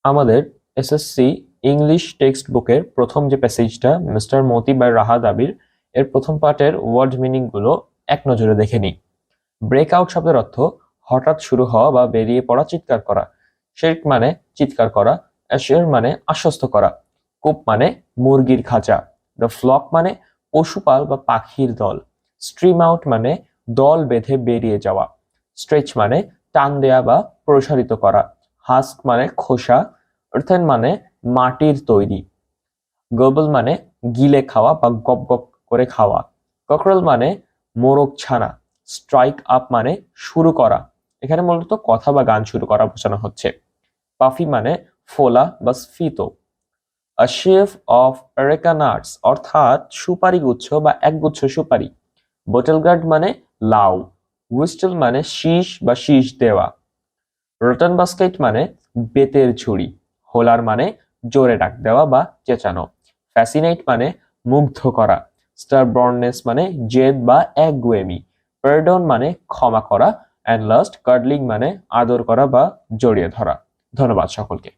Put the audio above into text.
আমাদের SSC English text বুকের প্রথম যে প্যাসেজটা মিস্টার মতি বাই রাহাত আবির এর প্রথম পার্টের ওয়ার্ড মিনিং গুলো এক নজরে দেখে নিই। ব্রেকআউট শব্দের অর্থ হঠাৎ শুরু হওয়া বা বেরিয়ে পড়া, চিৎকার করা। শেক মানে চিৎকার করা, অ্যাশিওর মানে আশ্বস্ত করা, কুপ মানে মুরগির খাঁচা, দ্য ফ্লক মানে পশুপাল বা পাখির দল, স্ট্রিম আউট মানে দল বেঁধে বেরিয়ে যাওয়া, স্ট্রেচ মানে টান দেয়া বা প্রসারিত করা, হাস্ক মানে খোসা, আর্থেন মানে মাটির তৈরি, গবল মানে গিলে খাওয়া বা গপ গপ করে খাওয়া, ককরল মানে মোরগ ছানা, স্ট্রাইক আপ মানে শুরু করা, এখানে মূলত কথা বা গান শুরু করা বোঝানো হচ্ছে, পাফি মানে ফোলা বা স্ফীত, আ শেফ অফ আরেকা নাটস অর্থাৎ সুপারি গুচ্ছ বা একগুচ্ছ সুপারি, বোটেল গার্ড মানে লাউ, হুইস্টেল মানে শীষ বা শীষ দেওয়া, রটন বাস্কেট মানে বেতের ঝুড়ি, হোলার মানে জোরে ডাক দেওয়া বা চেঁচানো, ফ্যাসিনেট মানে মুগ্ধ করা, স্টারবর্ননেস মানে জেদ বা একগুয়েমি, পারডন মানে ক্ষমা করা, অ্যান্ড লাস্ট কার্ডলিং মানে আদর করা বা জড়িয়ে ধরা। ধন্যবাদ সকলকে।